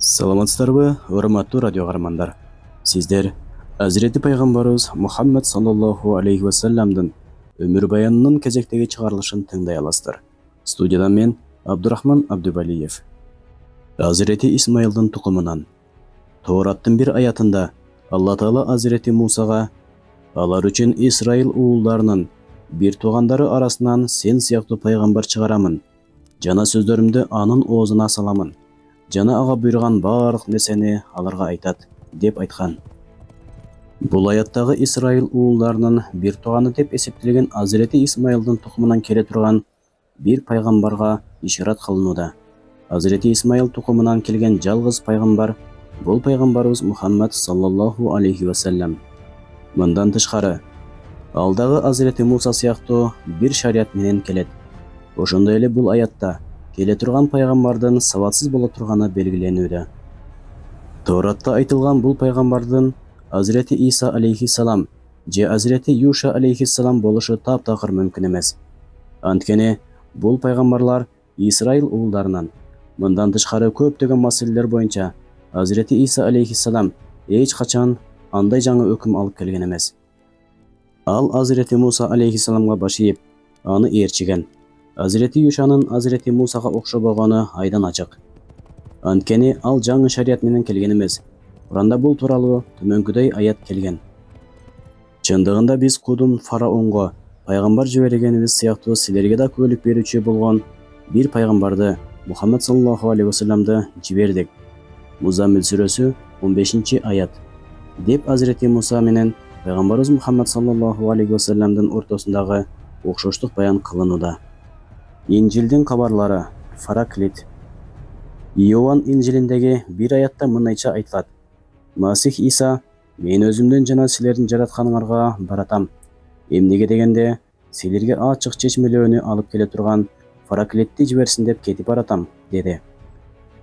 Саламатсыздарбы, урматтуу радио каармандар. Сиздер Азирети пайгамбарыбыз Мухаммад саллаллаху алейхи вассаламдын өмүр баянынын кезектеги чыгарылышын тыңдай аласыздар. Студиядан мен Абдурахман Абдубалиев. Азирети Исмаилдин тукумунан. Тоораттын бир аятында Алла Таала Азирети Мусага алар үчүн Исраил уулдарынын бир туугандары арасынан сен сыяктуу пайгамбар чыгарамын. Жана сөздөрүмдү анын оозуна саламын. Жана ага буйруган барлык нерсени аларга айтат, деп айткан. Бул аяттагы Исраил уулдарынын бир тууганы деп эсептелген Азирети Исмаилдин тукумунан келе турган бир пайгамбарга ишарат кылынууда. Азирети Исмаил тукумунан келген жалгыз пайгамбар бул пайгамбарыбыз Мухаммад саллаллаху алейхи вассалам. Мындан тышкары, алдагы Азирети Муса сыяктуу бир шарият менен келет. Ошондой эле бул аятта келе турган пайгамбардын сабатсыз боло турганы белгиленүүдө. Тооратта айтылган бул пайгамбардын Азирети Иса алейхиссалам же Азирети Юша алейхиссалам болушу таптакыр мүмкүн эмес. Анткени бул пайгамбарлар Исраил уулдарынан. Мындан тышкары көптөгөн маселелер боюнча Азирети Иса алейхиссалам эч качан андай жаңы өкүм алып келген эмес. Ал Азирети Муса алейхиссаламга баш ийип, аны ээрчиген. Азирети Юшанын Азирети Мусага окшобогону айдан ачык. Анткени ал жаңы шарият менен келген эмес. Куранда бул тууралуу төмөнкүдөй аят келген. Чындыгында биз кудум фараонго пайгамбар жибергенибиз сыяктуу силерге да күбөлүк берүүчү болгон бир пайгамбарды Мухаммад саллаллаху алейхи вассаламды жибердик. Музаммил сүрөсү 15-аят. Деп Азирети Муса менен пайгамбарыбыз Мухаммад саллаллаху алейхи вассаламдын ортосундагы окшоштук баян кылынууда. Инжилдин кабарлары, Фараклит. Иоанн Инжилиндеги бир аятта мындайча айтылат. Масих Иса, мен өзүмдөн жана силердин жаратканыңарга баратам. Эмнеге дегенде, силерге ачык чечмелөөнү алып келе турган Фараклитти жиберсин деп кетип баратам, деди.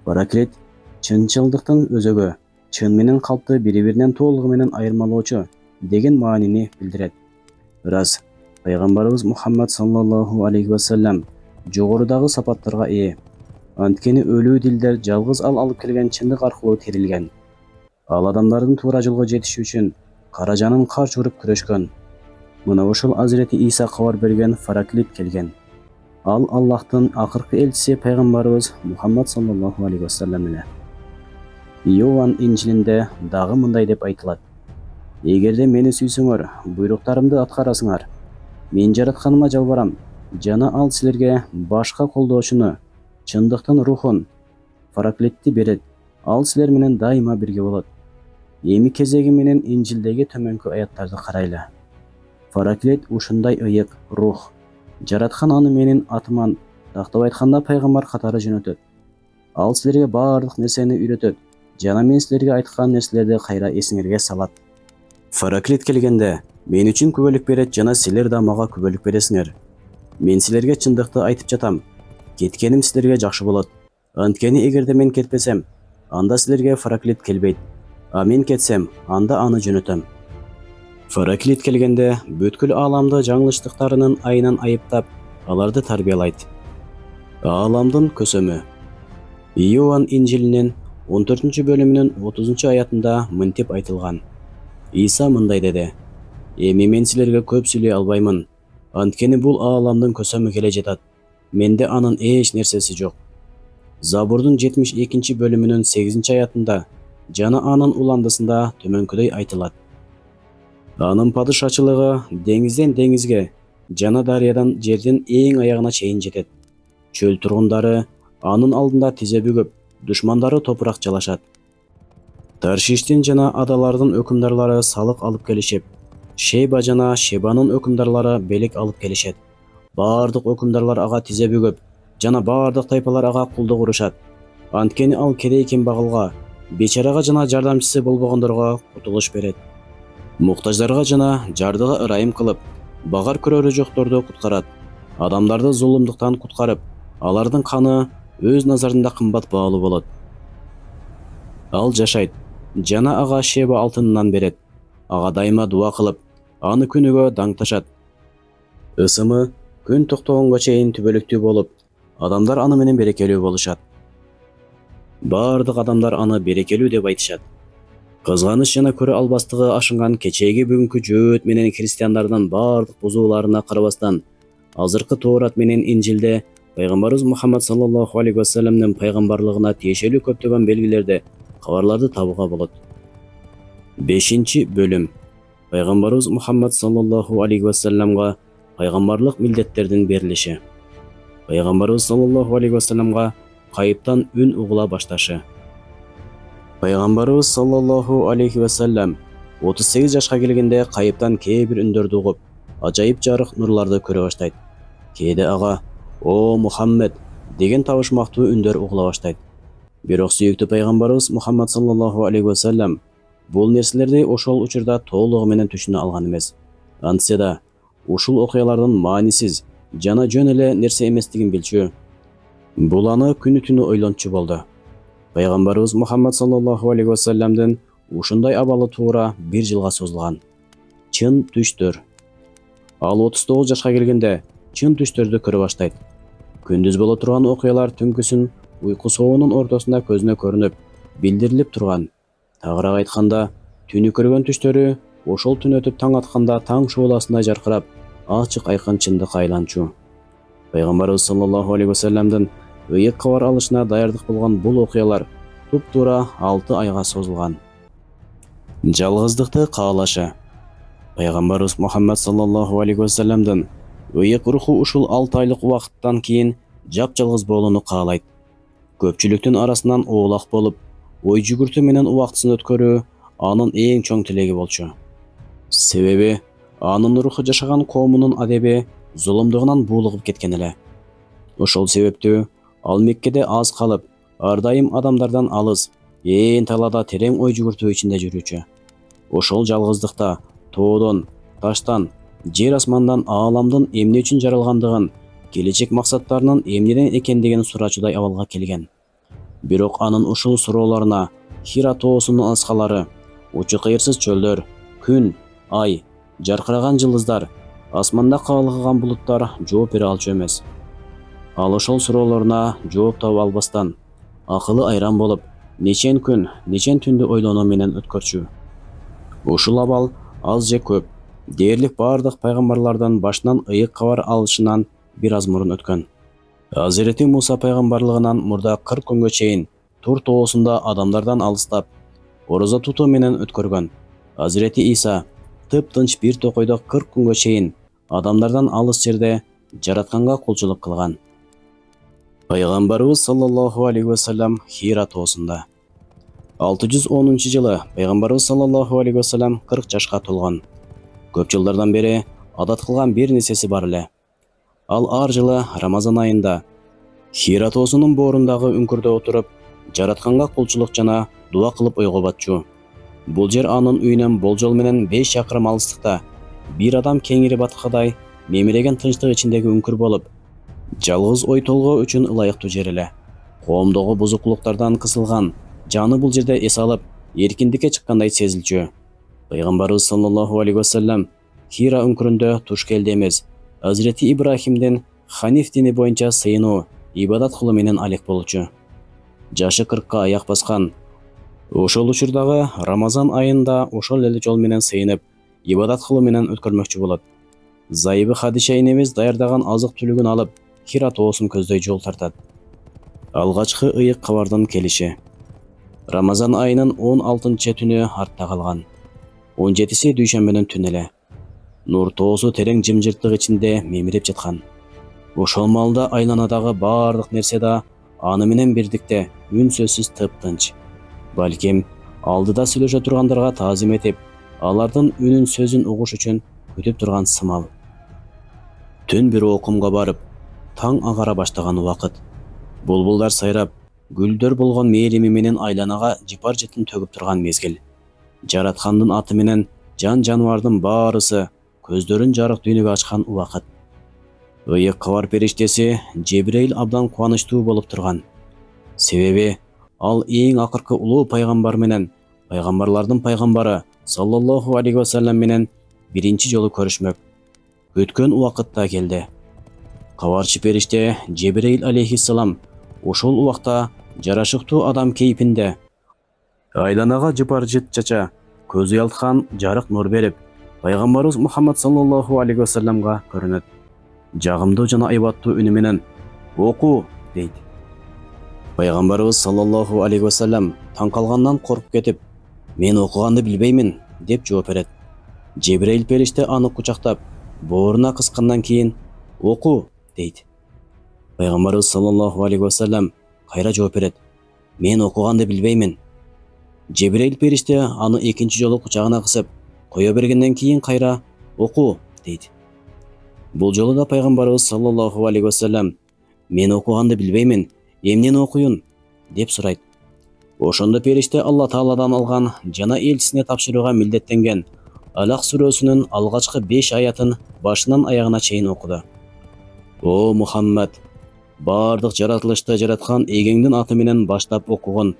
Фараклит чынчылдыктын өзөгү, чын менен калпты бири-биринен толугу менен айырмалоочу деген маанини билдирет. Ырас, пайгамбарыбыз Мухаммад саллаллаху алейхи вассалам жогорудагы сапаттарга ээ. Анткени өлүү дилдер жалгыз ал алып келген чындык аркылуу терилген. Ал адамдардын туура жолго жетиши үчүн каражанын карш уруп күрөшкөн. Мына ошол Азирети Иса кабар берген Фараклит келген. Ал Аллахтын акыркы элчиси пайгамбарыбыз Мухаммад саллаллаху алейхи вассалам эле. Иоанн Инжилинде дагы мындай деп айтылат. Эгерде мени сүйсөңөр, буйруктарымды аткарасыңар. Мен жаратканыма жалбарам. Жана ал силерге башка колдоочуну, чындыктын рухун, Фараклитти берет. Ал силер менен дайыма бирге болот. Эми кезеги менен Инжилдеги төмөнкү аяттарды карайлы. Фараклит ушундай ыйык рух. Жараткан аны менин атыман, тактап айтканда пайгамбар катары жөнөтөт. Ал силерге баардык нерсени үйрөтөт. Жана мен силерге айткан нерселерди кайра эсиңерге салат. Фараклит келгенде мен үчүн күбөлүк берет жана силер да мага күбөлүк бересиңер. Мен силерге чындыкты айтып жатам. Кеткеним силерге жакшы болот. Анткени эгерде мен кетпесем, анда силерге Фараклит келбейт. А мен кетсем, анда аны жөнөтөм. Фараклит келгенде бүткүл ааламды жаңылыштыктарынын айынан айыптап, аларды тарбиялайт. Ааламдын көсөмү. Иоанн Инжилинин 14-бөлүмүнүн 30-аятында мынтип айтылган. Иса мындай деди. Эми мен силерге көп сүйлөй албаймын. Анткени бул ааламдын көсөмү келе жатат. Менде анын эч нерсеси жок. Забурдун 72-бөлүмүнүн 8-аятында жана анын уландысында төмөнкүдөй айтылат. Анын падышачылыгы деңизден деңизге жана дарыядан жердин эң аягына чейин жетет. Чөл тургундары анын алдында тизе бүгүп, душмандары топурак жалашат. Таршиштин жана адалардын өкүмдарлары салык алып келишип, Шейба жана Шебанын өкүмдарлары белек алып келишет. Баардык өкүмдарлар ага тизе бүгүп, жана баардык тайпалар ага кулдук урушат. Анткени ал кедей кембагалга, бечарага жана жардамчысы болбогондорго кутулуш берет. Муктаждарга жана жардыга ырайым кылып, багар көрөрү жокторду куткарат. Адамдарды зулумдуктан куткарып, алардын каны өз назарында кымбат баалуу болот. Ал жашайт, жана ага Шеба алтынынан берет. Ага дайыма дуа кылып, аны күнүгө даңташат. Ысымы күн токтогонго чейин түбөлүктүү болуп, адамдар аны менен берекелүү болушат. Бардык адамдар аны берекелүү деп айтышат. Кызганыч жана көрө албастыгы ашынган кечээги бүгүнкү жөөт менен христиандардын бардык бузууларына карабастан, азыркы Тоорат менен Инжилде пайгамбарыбыз Мухаммад саллаллаху алейхи вассаламдын пайгамбарлыгына тиешелүү көптөгөн белгилерди, кабарларды табууга болот. 5-бөлүм. Пайгамбарыбыз Мухаммад саллаллаху алейхи вассаламга пайгамбарлык милдеттердин берилиши. Пайгамбарыбыз саллаллаху алейхи вассаламга кайыптан үн угула башташы. Пайгамбарыбыз саллаллаху алейхи вассалам 38 жашка келгенде кайыптан кээ бир үндөрдү угуп, ажайып жарык нурларды көрө баштайт. Кээде ага «О Мухаммед» деген табышмактуу үндөр угула баштайт. Бирок сүйүктүү пайгамбарыбыз Мухаммад саллаллаху алейхи вассалам бул нерселерди ошол учурда толугу менен түшүнө алган эмес. Антсе да ушул окуялардын маанисиз жана жөн эле нерсе эместигин билчү. Бул аны күнү түнү ойлончу болду. Пайгамбарыбыз Мухаммад саллаллаху алейхи вассаламдын ушундай абалы туура 1 жылга созулган. Чын түштөр. Ал 39 жашка келгенде чын түштөрдү көрө баштайт. Күндүз боло турган окуялар түнкүсүн уйку соонун ортосунда көзүнө көрүнүп, билдирилип турган. Тагыраак айтканда, түнү көргөн түштөрү ошол түн өтүп таң атканда таң шууласындай жаркырап, ачык айкын чындыкка айланчу. Пайгамбарыбыз саллаллаху алейхи вассаламдын ыйык кабар алышына даярдык болгон бул окуялар туп-туура 6 айга созулган. Жалгыздыкты каалашы. Пайгамбарыбыз Мухаммад саллаллаху алейхи вассаламдын ыйык руху ушул 6 айлык убакыттан кийин жап-жалгыз болууну каалайт. Көпчүлүктүн арасынан оолак болуп, ой жүгүртүү менен убактысын өткөрүү анын эң чоң тилеги болчу. Себеби анын руху жашаган коомунун адеби зулумдугунан буулугуп кеткен эле. Ошол себептүү ал Меккеде аз калып, ар дайым адамдардан алыс, ээн талаада терең ой жүгүртүү ичинде жүрүүчү. Ошол жалгыздыкта тоодон, таштан, жер асмандан ааламдын эмне үчүн жаралгандыгын, келечек максаттарынын эмнеден экендигин сурачудай абалга келген. Бирок анын ушул суроолоруна Хира тоосунун аскалары, учу кыйырсыз чөлдөр, күн, ай, жаркыраган жылдыздар, асманда кабылган булуттар жооп бере алчу эмес. Ал ошол суроолоруна жооп таба албастан, акылы айран болуп, нечен күн, нечен түндү ойлонуу менен өткөрчү. Ушул абал аз же көп, дээрлик бардык пайгамбарлардан башынан ыйык кабар алышынан бир аз мурун өткөн. Азирети Муса пайгамбарлыгынан мурда 40 күнгө чейин Тур тоосунда адамдардан алыстап, орозо тутуу менен өткөргөн. Азирети Иса тып-тынч бир токойдо 40 күнгө чейин адамдардан алыс жерде жаратканга кулчулук кылган. Пайгамбарыбыз саллаллаху алейхи вассалам Хира тоосунда. 610-жылы пайгамбарыбыз саллаллаху алейхи вассалам 40 жашка толгон. Көп жылдардан бери адат кылган бир нерсеси бар эле. Ал ар жылы Рамазан айында Хира тоосунун боорундагы үңкүрдө отуруп, жаратканга кулчулук жана дуа кылып ойго батчу. Бул жер анын үйүнөн болжол менен 5 чакырым алыстыкта, бир адам кеңири баткадай мемиреген тынчтык ичиндеги үңкүр болуп, жалгыз ой толгоо үчүн ылайыктуу жер эле. Коомдогу бузукулуктардан кысылган жаны бул жерде эс алып, эркиндикке чыккандай сезилчү. Пайгамбарыбыз саллаллаху алейхи вассалам Хира үңкүрүндө туш келди эмес, Азирети Ибрахимдин Ханиф дини боюнча сыйынуу, ибадат кылуу менен алек болчу. Жашы 40-ка аяк баскан. Ошол учурдагы Рамазан айында ошол эле жол менен сыйынып, ибадат кылуу менен өткөрмөкчү болот. Зайыбы Хадиша энебиз даярдаган азык-түлүгүн алып, Хира тоосун көздөй жол тартат. Алгачкы ыйык кабардын келиши. Рамазан айынын 16 түнү артта калган. 17-си дүйшөмбүнүн түнү эле. Нур тоосу терең жымжырттык ичинде мемирип жаткан. Ошол маалда айланадагы бардык нерсе да аны менен бирдикте үн сөзсүз тып-тынч. Балким алдыда сүйлөшө тургандарга таазим этип, алардын үнүн сөзүн угуш үчүн күтүп турган сымал. Түн бир окумга барып, таң агара баштаган убакыт. Булбулдар сайрап, гүлдөр болгон мээрими менен айланага жыпар жытын төгүп турган мезгил. Жараткандын аты менен жан жаныбардын баарысы көздөрүн жарык дүйнөгө ачкан убакыт. Ыйык кабар периштеси Жебирейил абдан кубанычтуу болуп турган. Себеби ал эң акыркы улуу пайгамбар менен, пайгамбарлардын пайгамбары саллаллаху алейхи вассалам менен биринчи жолу көрүшмөк. Күткөн убакытта келди. Кабарчы периште Жебирейил алейхиссалам ошол убакта жарашыктуу адам кейпинде. Айланага жыпар-жыт чача, көзү ялткан жарык нур берип, пайгамбарыбыз Мухаммад саллаллаху алейхи вассаламга көрүнөт. Жагымдуу жана айбаттуу үнү менен «Оку» дейт. Пайгамбарыбыз саллаллаху алейхи вассалам таң калгандан коркуп кетип, «Мен окуганды билбеймин» деп жооп берет. Жебрейил периште аны кучактап, бооруна кыскандан кийин «Оку» дейт. Пайгамбарыбыз саллаллаху алейхи вассалам кайра жооп берет: «Мен окуганды билбеймин». Жебрейил периште аны экинчи жолу кучагына кысып, кое бергенден кийин кайра «Оку» дейт. Бул жолу да пайгамбарыбыз саллаллаху алейхи вассалам «Мен окуганды билбеймин, эмнени окуйун?» деп сурайт. Ошондо периште Алла Тааладан алган жана элчисине тапшырууга милдеттенген Алак сүрөсүнүн алгачкы 5 аятын башынан аягына чейин окуду. «О Мухаммад, бардык жаратылышты жараткан эгеңдин аты менен баштап окугун.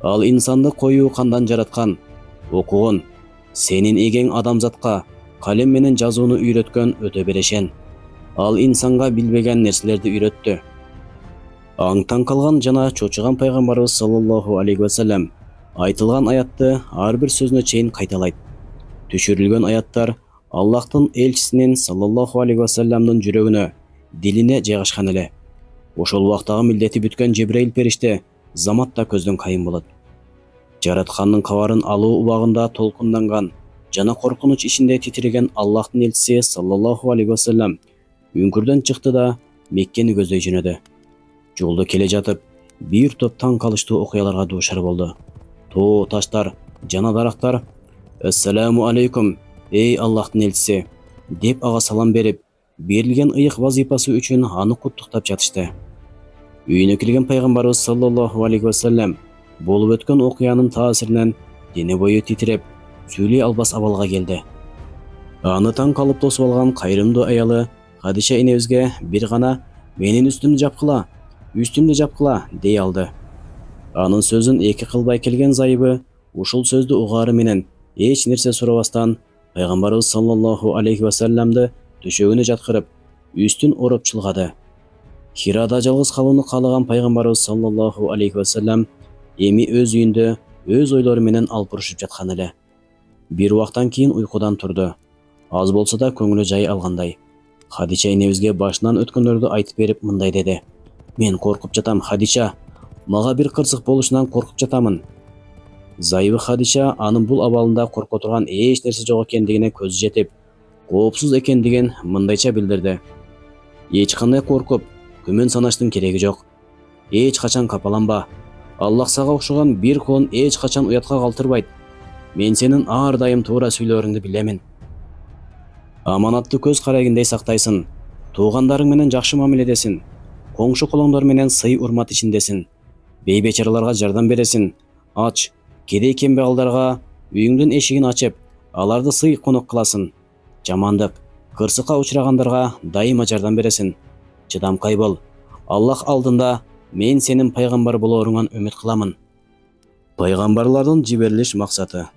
Ал инсанды коюу кандан жараткан. Окугун. Сенин эгең адамзатка калем менен жазууну үйрөткөн өтө берешен. Ал инсанга билбеген нерселерди үйрөттү». Аңтан калган жана чочуган пайгамбарыбыз саллаллаху алейхи вассалам айтылган аятты ар бир сөзүнө чейин кайталайт. Түшүрүлгөн аяттар Аллахтын элчисинин саллаллаху алейхи вассаламдын жүрөгүнө, дилине жайгашкан эле. Ошол убактагы милдети бүткөн Жебрейил периште заматта көздөн кайын болот. Жараткандын кабарын алуу убагында толкунданган жана коркунуч ичинде титиреген Аллахтын элчиси саллаллаху алейхи вассалам үңкүрдөн чыкты да Меккени көздөй жөнөдү. Жолдо келе жатып, бир топ таң калыштуу окуяларга дуушар болду. Тоо, таштар жана дарактар «Ассаламу алейкум, эй Аллахтын элчиси» деп ага салам берип, берилген ыйык вазифасы үчүн аны куттуктап жатышты. Үйүнө кирген пайгамбарыбыз саллаллаху алейхи вассалам болуп өткөн окуянын таасиринен дене бою титиреп, сүйлөй албас абалга келди. Аны таң калып тосуп алган кайрымдуу аялы Хадиша энебизге бир гана «Менин үстүмдү жапкыла» дей алды. Анын сөзүн эки кылбай келген зайыбы ушул сөздү угаары менен эч нерсе сурабастан пайгамбарыбыз саллаллаху алейхи вассаламды төшөгүнө жаткырып, үстүн ороп чылгады. Хирада жалгыз калууну каалаган пайгамбарыбыз саллаллаху алейхи вассалам эми өз үйүндө өз ойлору менен алпурушуп жаткан эле. Бир убактан кийин уйкудан турду. Аз болсо да көңүлү жай алгандай. Хадиша энебизге башынан өткөндөрдү айтып берип мындай деди: «Мен коркуп жатам, Хадиша. Мага бир кырсык болушунан коркуп жатамын». Зайыбы Хадиша анын бул абалында корко турган эч нерсе жок экендигине көзү жетип, коопсуз экендигин мындайча билдирди: «Эч кандай коркуп, күмөн санаштын кереги жок. Эч качан капаланба. Аллах сага окшогон бир кулун эч качан уятка калтырбайт. Мен сенин ар дайым туура сүйлөрүңдү билемин. Аманатты көз карагындай сактайсың. Туугандарың менен жакшы мамиледесиң. Коңшу колоңдор менен сый урмат ичиндесиң. Бейбечараларга жардам бересиң. Ач, кедей кембагалдарга үйүңдүн эшигин ачып, аларды сый конок кыласың. Жамандык, кырсыкка учурагандарга дайыма жардам бересиң. Чыдамкай бол. Аллах алдында мен сенин пайгамбар болооруңан үмүт кыламын». Пайгамбарлардын жиберилиш максаты.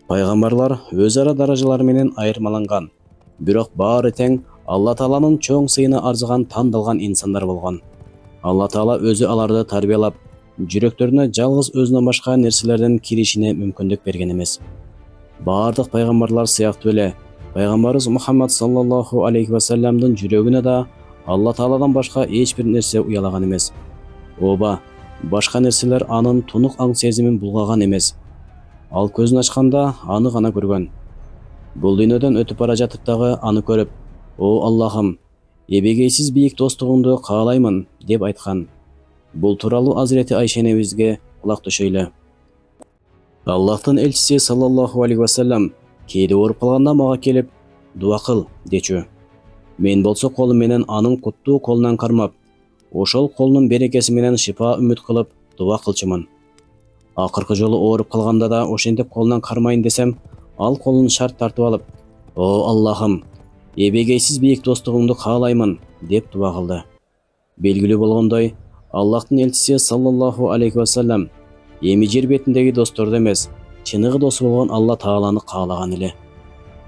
Пайгамбарлар өз ара даражалары менен айырмаланган, бирок баары тең Алла Тааланын чоң сыйына арзыган тандалган инсандар болгон. Алла Таала өзү аларды тарбиялап, жүрөктөрүнө жалгыз өзүнөн башка нерселердин киришине мүмкүндүк берген эмес. Бардык пайгамбарлар сыяктуу эле пайгамбарыбыз Мухаммад саллаллаху алейхи вассаламдын жүрөгүнө да Алла Тааладан башка эч бир нерсе уялаган эмес. Оба, башка нерселер анын тунук аң сезимин булгаган эмес. Ал көзүн ачканда аны гана көргөн. Бул дүйнөдөн өтүп бара жатып дагы аны көрүп, «О Аллахым, эбегейсиз бийик достугуңду каалаймын» деп айткан. Бул тууралуу Азирети Айша энебизге кулак төшөйлү. Аллахтын элчиси саллаллаху алейхи вассалам кээде ооруп калганда мага келип, «Дуа кыл» дечү. Мен болсо колум менен анын куттуу колунан кармап, ошол колунун берекеси менен шипа үмүт кылып дуа кылчумун. Акыркы жолу ооруп калганда да ошентип колунан кармайын десем, ал колун шарт тартып алып, «О Аллахым, эбегейсиз бийик достугуңду каалаймын» деп дуа кылды. Белгилүү болгондой, Аллахтын элчиси саллаллаху алейхи вассалам эми жер бетиндеги досторду эмес, чыныгы досу болгон Алла Тааланы каалаган эле.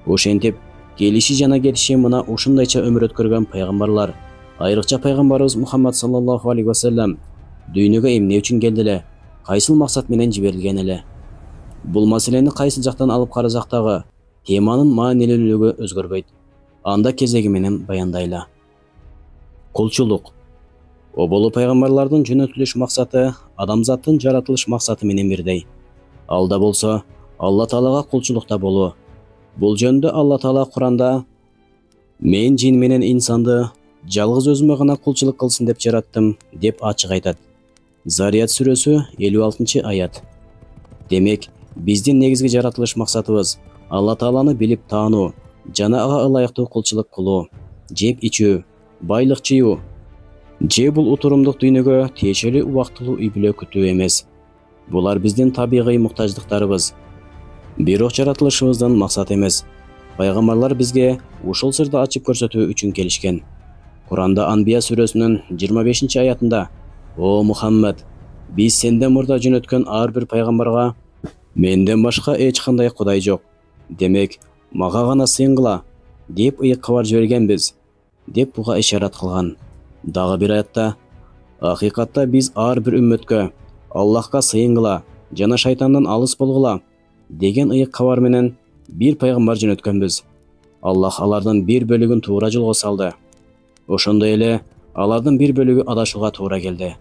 Ошентип, келиши жана кетиши мына ушундайча өмүр өткөргөн пайгамбарлар, айрыкча пайгамбарыбыз Мухаммад саллаллаху алейхи вассалам дүйнөгө эмне үчүн келди эле, кайсыл максат менен жиберилген эле? Бул маселени кайсы жактан алып карасак дагы теманын маанилүүлүгү өзгөрбөйт. Анда кезеги менен баяндайлы. Кулчулук. Оболу пайгамбарлардын жөнөтүлүш максаты адамзаттын жаратылыш максаты менен бирдей. Алда болсо Алла Таалага кулчулукта болуу. Бул жөнүндө Алла Таала Куранда "Мен жин менен инсанды жалгыз өзүмө гана кулчулук кылсын деп жараттым" деп ачык айтат. Зарият сүрөсү 56-аят. Демек, биздин негизги жаратылыш максатыбыз Алла Тааланы билип таануу жана ага ылайыктуу кулчулук кылуу, жеп ичүү, байлык жыйуу же бул утурумдук дүйнөгө тиешелүү убактылуу үй-бүлө күтүү эмес. Булар биздин табигый муктаждыктарыбыз. Бирок жаратылышыбыздан максат эмес. Пайгамбарлар бизге ушул сырды ачып көрсөтүү үчүн келишкен. Куранда Анбия сүрөсүнүн 25-аятында: "О Мухаммад, биз сенден мурда жөнөткөн ар бир пайгамбарга менден башка эч кандай кудай жок. Демек, мага гана сыйынгыла" деп ыйык кабар жибергенбиз, деп буга ишарат кылган. Дагы бир аятта: "Акыйкатта биз ар бир үммөткө Аллахка сыйынгыла жана шайтандан алыс болгула" деген ыйык кабар менен бир пайгамбар жөнөткөнбүз. Аллах алардын бир бөлүгүн туура жолго салды. Ошондой эле алардын бир бөлүгү адашууга туура келди.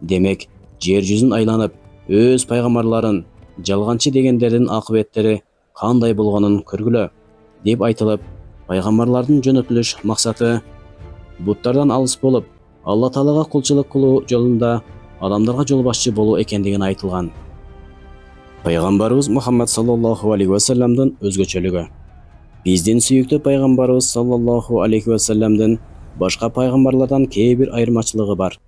Демек, жер жүзүн айланып, өз пайгамбарларын жалганчы дегендердин акыбеттери кандай болгонун көргүлө деп айтылып, пайгамбарлардын жөнөтүлүш максаты буттардан алыс болуп, Алла Таалага кулчулук кылуу жолунда адамдарга жол башчы болуу экендигин айтылган. Пайгамбарыбыз Мухаммад саллаллаху алейхи ва салламдын өзгөчөлүгү. Биздин сүйүктүү пайгамбарыбыз саллаллаху алейхи ва салламдын башка пайгамбарлардан кээ бир айырмачылыгы бар.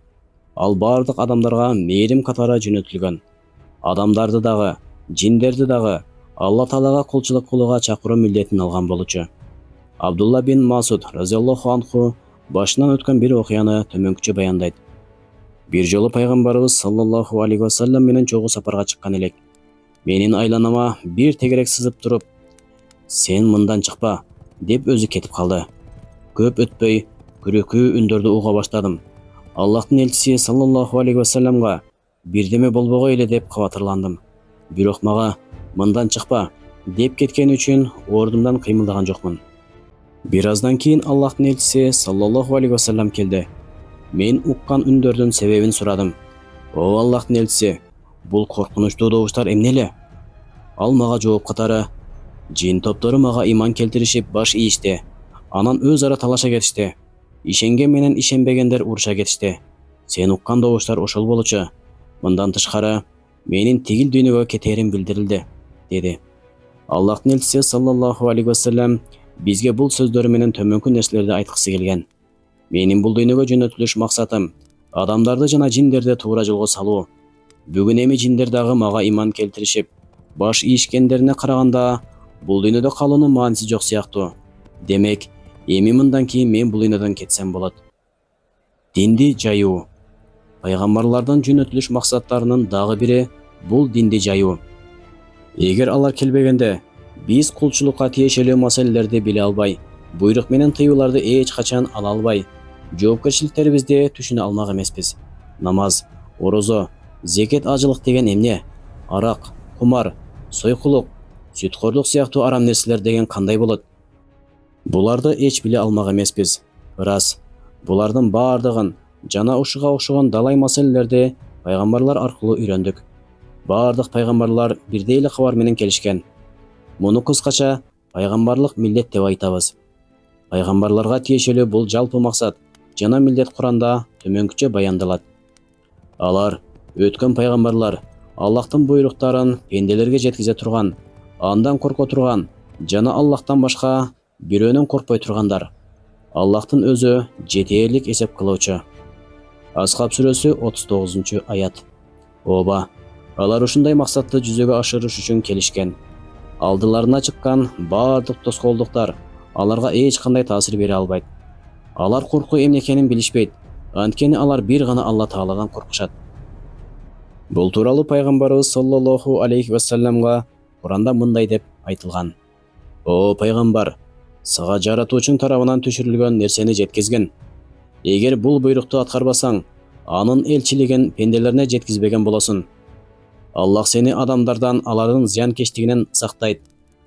Ал бардык адамдарга мээрим катары жөнөтүлгөн. Адамдарды дагы, жиндерди дагы Алла Таалага кулчулук кылууга чакыруу милдетин алган болчу. Абдулла бин Масуд разияллаху анху башынан өткөн бир окуяны төмөнкүчө баяндайт. Бир жолу пайгамбарыбыз саллаллаху алейхи ва саллам менен чогуу сапарга чыккан элек. Менин айланама бир тегерек сызып туруп: "Сен мындан чыкпа" деп өзү кетип калды. Көп өтпөй күрөкүү үндөрдү уга баштадым. Аллахтын элчиси саллаллаху алейхи ва салламга бирдеме болбогой эле деп кабатырландым. Бирок мага "Мындан чыкпа" деп кеткени үчүн ордумдан кыймылдаган жокмун. Бир аздан кийин Аллахтын элчиси саллаллаху алейхи ва саллам келди. Мен уккан үндөрдүн себебин сурадым. "О Аллахтын элчиси, бул коркунучтуу добуштар эмне эле?" Ал мага жооп катары: "Жин топтору мага иман келтиришип баш ийишти. Анан өз ара талаша кетишти. Ишенген менен ишенбегендер уруша кетишти. Сен уккан добуштар ошол болчу. Мындан тышкары менин тигил дүйнөгө кетерим билдирилди" деди. Аллахтын элчиси саллаллаху алейхи ва саллам бизге бул сөздөрү менен төмөнкү нерселерди айткысы келген. Менин бул дүйнөгө жөнөтүлүш максатым адамдарды жана жиндерди туура жолго салуу. Бүгүн эми жиндер дагы мага иман келтиришип баш ийишкендерине караганда бул дүйнөдө калуунун мааниси жок сыяктуу. Демек, эми мындан кийин мен бул дүйнөдөн кетсем болот. Динди жайуу. Пайгамбарлардын жөнөтүлүш максаттарынын дагы бири бул динди жайуу. Эгер алар келбегенде, биз кулчулукка тиешелүү маселелерди биле албай, буйрук менен тыюуларды эч качан ала албай, жоопкерчиликтерибизди түшүнө алмак эмеспиз. Намаз, орозо, зекет, ажылык деген эмне? Арак, кумар, сойкулук, сүткөрлүк сыяктуу арам нерселер деген кандай болот? Буларды эч биле алмак эмеспиз. Ырас, булардын бардыгын жана ушуга окшогон далай маселелерди пайгамбарлар аркылуу үйрөндүк. Бардык пайгамбарлар бирдей эле кабар менен келишкен. Муну кыскача пайгамбарлык милдет деп айтабыз. Пайгамбарларга тиешелүү бул жалпы максат жана милдет Куранда төмөнкүчө баяндалат. Алар өткөн пайгамбарлар Аллахтын буйруктарын пенделерге жеткизе турган, андан корко турган жана Аллахтан башка бирөөнөн коркпой тургандар. Аллахтын өзү жетээрлик эсеп кылуучу. Асхаб сүрөсү 39-аят. Ооба, алар ушундай максатты жүзөгө ашырыш үчүн келишкен. Алдыларына чыккан бардык тоскоолдуктар аларга эч кандай таасир бере албайт. Алар коркуу эмне экенин билишпейт, анткени алар бир гана Алла Тааладан коркушат. Бул тууралуу пайгамбарыбыз саллаллаху алейхи ва салламга Куранда мындай деп айтылган: "О пайгамбар, сага жаратуучуң тарабынан түшүрүлгөн нерсени жеткизгин. Эгер бул буйрукту аткарбасаң, анын элчилигин пенделерине жеткизбеген болосуң. Аллах сени адамдардан алардын зыянкечтигинен сактайт.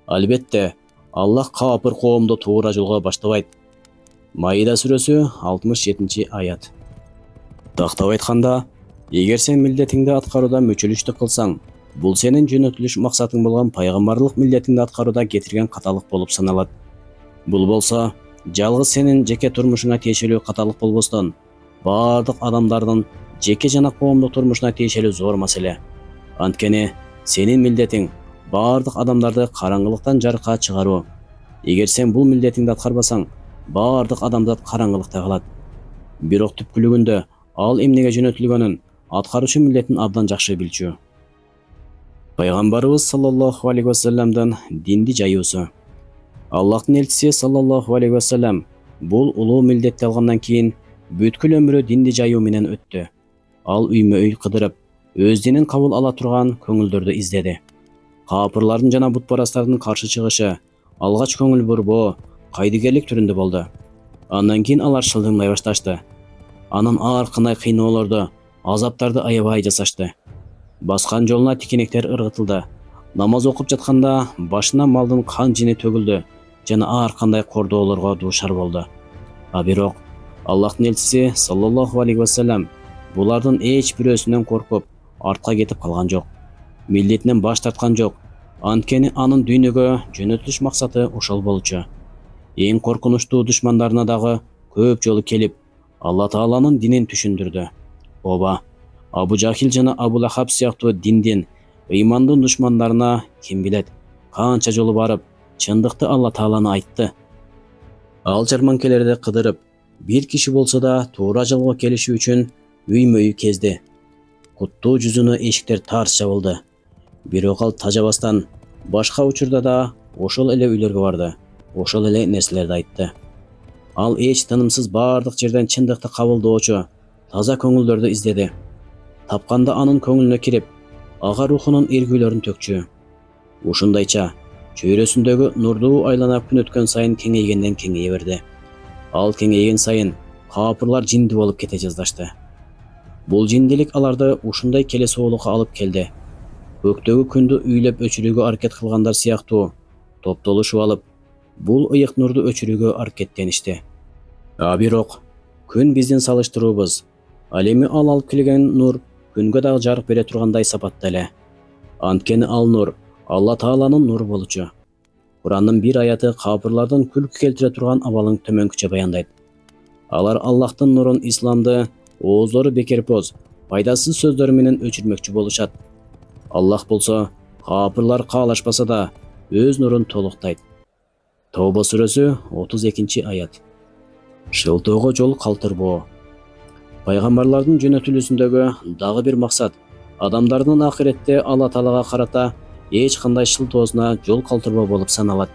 Албетте, Аллах каапыр коомду туура жолго баштабайт. Маида сүрөсү 67-аят. Тактап айтканда, эгер сен милдетиңди аткарууда мүчөлүштүк кылсаң, бул сенин жөнөтүлүш максатың болгон пайгамбарлык милдетиңди аткарууда кетирген каталык болуп саналат. Бул болсо, жалгыз сенин жеке турмушуңа тиешелүү каталык болбостон, бардык адамдардын жеке жана коомдук турмушуна тиешелүү зор маселе. Анткени сенин милдетиң бардык адамдарды караңгылыктан жарыкка чыгаруу. Эгер сен бул милдетиңди аткарбасаң, бардык адамзат караңгылыкта калат. Бирок түпкүлүгүндө ал эмнеге жөнөтүлгөнүн аткаруучу милдетин абдан жакшы билчү. Пайгамбарыбыз саллаллаху алейхи вассаламдын динди жайуусу. Аллахтын элчиси саллаллаху алейхи вассалам бул улуу милдетти алгандан кийин бүткүл өмүрү динди жайуу менен өттү. Ал үймө-үй кыдырып, өз динин кабыл ала турган көңүлдөрдү издеди. Каапырлардын жана бутпарастардын каршы чыгышы алгач көңүл бурбоо, кайдыгерлик түрүндө болду. Андан кийин алар шылдыңдай башташты. Анан ар кандай кыйноолорду, азаптарды аябай жасашты. Баскан жолуна тикенектер ыргытылды. Намаз окуп жатканда башына малдын кан жини төгүлдү жана ар кандай кордоолорго дуушар болду. А бирок Аллахтын элчиси саллаллаху алейхи вассалам булардын эч бирөөсүнөн коркуп, артка кетип калган жок. Милдетинен баш тарткан жок. Анткени анын дүйнөгө жөнөтүлүш максаты ошол болчу. Эң коркунучтуу душмандарына дагы көп жолу келип, Алла Тааланын динин түшүндүрдү. Ооба, Абу Жахил жана Абу Лахаб сыяктуу диндин, ыймандын душмандарына ким билет, канча жолу барып, чындыкты Алла Тааланы айтты. Ал жарманкелерди кыдырып, бир киши болсо да туура жолго келиши үчүн үймө-үй кезди. Куттуу жүзүнө эшиктер тарс жабылды. Бирок ал тажабастан башка учурда да ошол эле үйлөргө барды, ошол эле нерселерди айтты. Ал эч тынымсыз бардык жерден чындыкты кабылдоочу, таза көңүлдөрдү издеди. Тапканда анын көңүлүнө кирип, ага рухунун эргүүлөрүн төкчү. Ушундайча чөйрөсүндөгү нурдуу айлана күн өткөн сайын кеңейгенден кеңейе берди. Ал кеңейген сайын каапырлар жинди болуп кете жаздашты. Бул жиндилик аларды ушундай келесоолукка алып келди. Көктөгү күндү үйлөп өчүрүүгө аракет кылгандар сыяктуу топтолушуп алып, бул ыйык нурду өчүрүүгө аракеттеништи. А бирок күн биздин салыштыруубуз. Ал эми ал алып келген нур күнгө дагы жарык бере тургандай сапатта эле. Анткени ал нур Алла Тааланын нуру болчу. Курандын бир аяты каапырлардын күлкү келтире турган абалын төмөнкүчө баяндайт. Алар Аллахтын нурун, исламды ооздору бекерпоз, пайдасыз сөздөрү менен өчүрмөкчү болушат. Аллах болсо каапырлар каалашпаса да өз нурун толуктайт. Тооба сүрөсү 32-аят. Шылтоого жол калтырбоо. Пайгамбарлардын жөнөтүлүүсүндөгү дагы бир максат адамдардын акыретте Алла Таалага карата эч кандай шылтоосуна жол калтырбоо болуп саналат.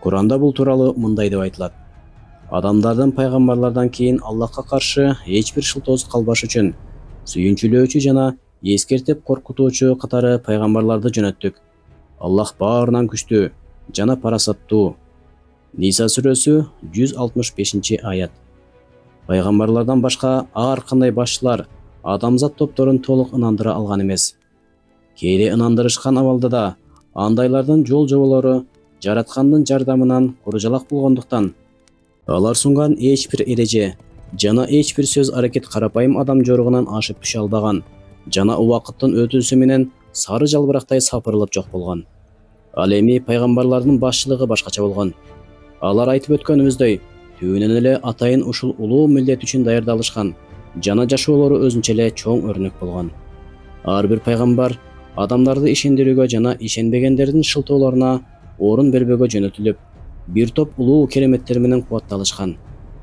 Куранда бул тууралуу мындай деп айтылат: адамдардын пайгамбарлардан кийин Аллахка каршы эч бир шылтоосу калбаш үчүн сүйүнчүлөөчү жана эскертип коркутуучу катары пайгамбарларды жөнөттүк. Аллах баарынан күчтүү жана парасаттуу. Ниса сүрөсү 165-аят. Пайгамбарлардан башка ар кандай башчылар адамзат топторун толук ынандыра алган эмес. Кээде ынандырышкан абалда да андайлардын жол жоболору жараткандын жардамынан куржалак болгондуктан алар сунган эч бир эреже жана эч бир сөз аракет карапайым адам жоругунан ашып түшө албаган жана убакыттын өтүүсү менен сары жалбырактай сапырылып жок болгон. Ал эми пайгамбарлардын башчылыгы башкача болгон. Алар айтып өткөнүбүздөй, түбүнөн эле атайын ушул улуу милдет үчүн даярдалышкан жана жашоолору өзүнчө эле чоң өрнөк болгон. Ар бир пайгамбар адамдарды ишендирүүгө жана ишенбегендердин шылтоолоруна орун бербөөгө жөнөтүлүп, бир топ улуу кереметтер менен кубатталышкан.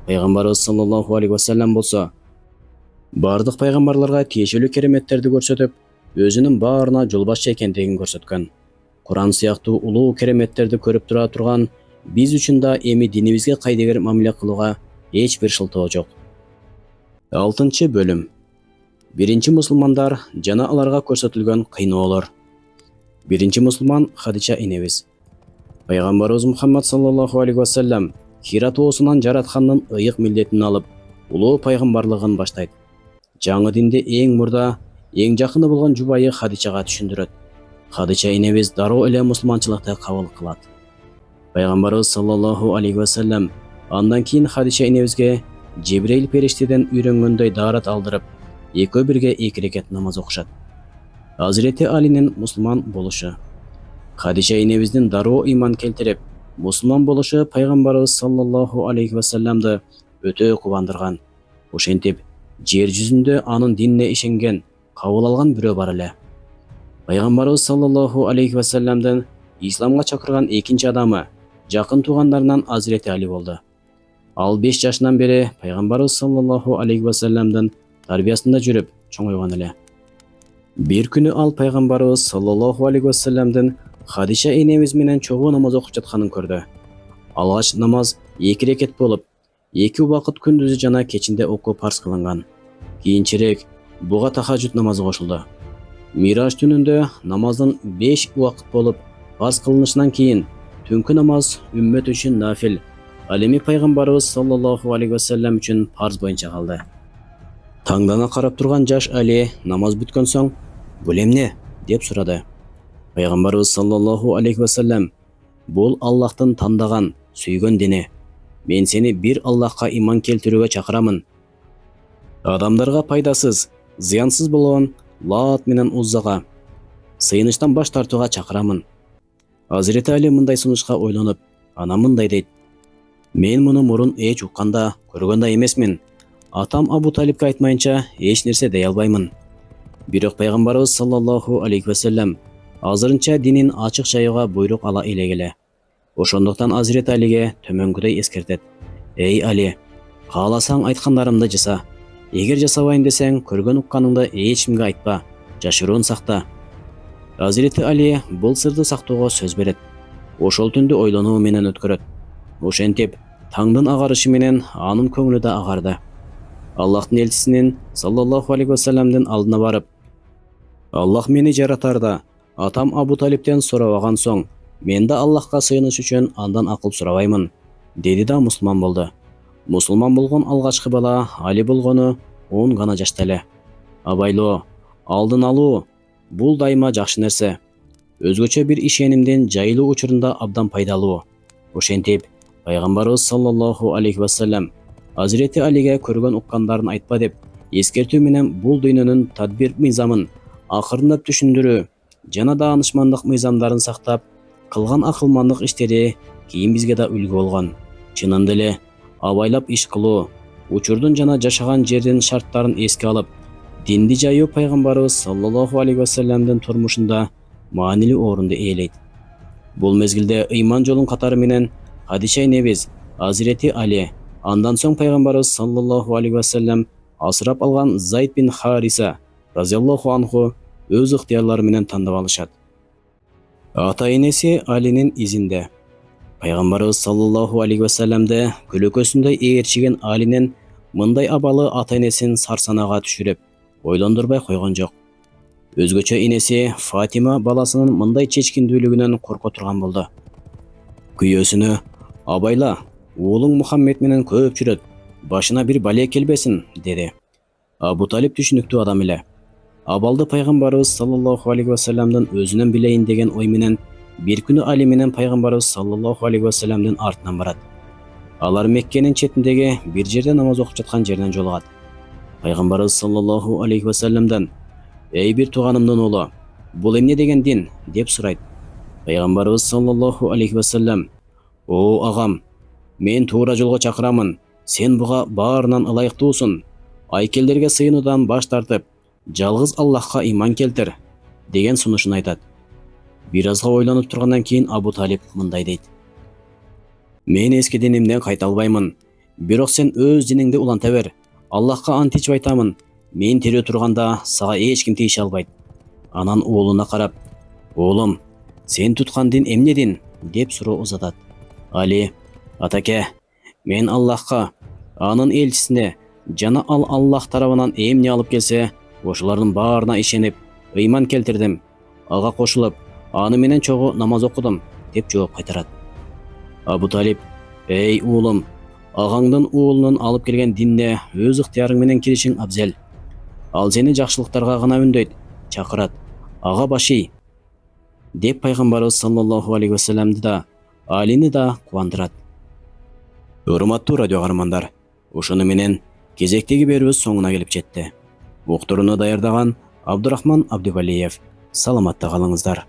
Пайгамбарыбыз саллаллаху алейхи вассалам болсо бардык пайгамбарларга тиешелүү кереметтерди көрсөтүп, өзүнүн баарына жол башчы экендигин көрсөткөн. Куран сыяктуу улуу кереметтерди көрүп тура турган биз үчүн да эми динибизге кайдыгер мамиле кылууга эч бир шылтоо жок. 6-бөлүм. Биринчи мусулмандар жана аларга көрсөтүлгөн кыйноолор. Биринчи мусулман Хадича энебиз. Пайгамбарыбыз Мухаммад саллаллаху алейхи вассалам Хира тоосунан жараткандын ыйык милдетин алып, улуу пайгамбарлыгын баштайт. жаңы динде эң мурда, эң жакыны болгон жубайы Хадичага түшүндүрөт. Хадича энебиз дароо эле мусулманчылыкты кабыл кылат. Пайгамбарыбыз саллаллаху алейхи ва саллям андан кийин Хадича энебизге Жибрейил периштеден үйрөнгөндөй даарат алдырып, экөө бирге 2 рекет намаз окушат. Азирети Алинин мусулман болушу. Хадича энебиздин дароо иман келтирип, мусулман болушу пайгамбарыбыз саллаллаху алейхи ва саллямды өтө кубандырган. Ошентип, жер жүзүндө анын динине ишенген, кабыл алган бирөө бар эле. Пайгамбарыбыз саллаллаху алейхи ва саллямдын исламга чакырган экинчи адамы жакын туугандарынан Азирети Али болду. Ал 5 жашынан бери пайгамбарыбыз саллаллаху алейхи ва саллямдын тарбиясында жүрүп чоңойгон эле. Бир күнү ал пайгамбарыбыз саллаллаху алейхи ва саллямдын Хадича энебиз менен чогуу намаз окуп жатканын көрдү. Алгач намаз 2 рекет болуп, 2 убакыт күндүзү жана кечинде окуу парз кылынган. Кийинчерээк буга тахажжуд намазы кошулду. Мираж түнүндө намаздын 5 убакыт болуп, парз кылынышынан кийин түнкү намаз үммөт үчүн нафил, ал эми пайгамбарыбыз саллаллаху алейхи ва саллям үчүн парз боюнча калды. Таңдана карап турган жаш Али намаз бүткөн соң, "Бул эмне?" деп сурады. Пайгамбарыбыз саллаллаху алейхи ва саллям, "Бул Аллахтын тандаган, сүйгөн дини. Мен сени бир Аллахка иман келтирүүгө чакырамын. Адамдарга пайдасыз, зыянсыз болгон Лат менен Уззага сыйыныштан баш тартууга чакырамын." Азирети Али мындай сунушка ойлонуп, анан мындай дейт: "Мен муну мурун эч укканда, көргөн да эмесмин. Атам Абу Талипке айтмайынча эч нерсе дей албаймын." Бирок пайгамбарыбыз саллаллаху алейхи ва саллям азырынча динин ачык жайууга буйрук ала элегеле. Ошондуктан Азирети Алиге төмөнгүдөй эскертет: "Эй Али, кааласаң айткандарымды жаса. Эгер жасабайын десең, көргөн укканыңды эч кимге айтпа, жашыруун сакта." Азирети Али бул сырды сактоого сөз берет. Ошол түндү ойлонуу менен өткөрөт. Ошентип, таңдын агарышы менен анын көңүлү да агарды. Аллахтын элчисинин саллаллаху алейхи ва саллямдын алдына барып: "Аллах мени жаратарда атам Абу Талиптен сурабаган соң, мен да Аллахка сыйыныш үчүн андан акыл сурабаймын", деди да мусулман болду. Мусулман болгон алгачкы бала Али болгону 10 гана жашта эле. Абайлоо, алдын алуу бул дайыма жакшы нерсе. Өзгөчө бир ишенимдин жайылуу учурунда абдан пайдалуу. Ошентип, пайгамбарыбыз саллаллаху алейхи ва саллям Азирети Алиге көргөн уккандарын айтпа деп эскертүү менен бул дүйнөнүн тадбир мыйзамын акырындап түшүндүрүү жана даанышмандык мыйзамдарын сактап, кылган акылмандык иштери кийин бизге да үлгү болгон. Чынында эле абайлап иш кылуу, учурдун жана жашаган жердин шарттарын эске алып, динди жайуу пайгамбарыбыз саллаллаху алейхи ва саллямдын турмушунда маанилүү орунду ээлейт. Бул мезгилде ыйман жолун катары менен Хадича энебиз, Азирети Али, андан соң пайгамбарыбыз саллаллаху алейхи ва саллям асырап алган Зайд бин Хариса разияллаху анху өз ыктыярлары менен тандап алышат. Ата энеси Алинин изинде. Пайгамбарыбыз саллаллаху алейхи ва саллямды көлөкөсүндөй ээрчиген Алинин мындай абалы ата энесин сарсанага түшүрүп, ойлондурбай койгон жок. Өзгөчө энеси Фатима баласынын мындай чечкиндүүлүгүнөн корко турган болду. Күйөөсүнө: "Абайла, уулуң Мухаммед менен көп жүрөт, башына бир бале келбесин", деди. Абу Талип түшүнүктүү адам эле. Абалды пайгамбарыбыз саллаллаху алейхи ва саллямдын өзүнөн билейин деген ой менен бир күнү Али менен пайгамбарыбыз саллаллаху алейхи ва саллямдын артынан барат. Алар Меккенин четиндеги бир жерде намаз окуп жаткан жеринен жолугат. Пайгамбарыбыз саллаллаху алейхи ва саллямдан: "Эй бир тууганымдын уулу, бул эмне деген дин?" деп сурайт. Пайгамбарыбыз саллаллаху алейхи ва саллям: "О агам, мен туура жолго чакырамын. Сен буга баарынан ылайыктуусуң. Айкелдерге сыйынуудан баш тартып, жалгыз Аллахка иман келтир", деген сунушун айтат. Бир азга ойлонуп тургандан кийин Абу Талип мындай дейт: "Мен эски динимден кайта албаймын. Бирок сен өз диниңди уланта бер. Аллахка ант ичип айтамын, мен тирүү турганда сага эч ким тийише албайт." Анан уулуна карап: "Уулум, сен туткан дин эмне дин?" деп суроо узатат. Али: "Атаке, мен Аллахка, анын элчисине жана ал Аллах тарабынан эмне алып келсе, ошолордун баарына ишенип, ыйман келтирдим. Ага кошулуп, аны менен чогуу намаз окудум", деп жооп кайтарат. Абу Талип: "Эй уулум, агаңдын уулунун алып келген динне өз ыктыярың менен киришиң абзел. Ал сени жакшылыктарга гана үндөйт, чакырат. Ага башый деп пайгамбарыбыз саллаллаху алейхи вассаламды да, Алини да кубандырат. Урматтуу радио каармандар, ушуну менен кезектеги берүүбүз соңуна келип жетти. Уктурууну даярдаган Абдурахман Абдывалиев. Саламатта калыңыздар.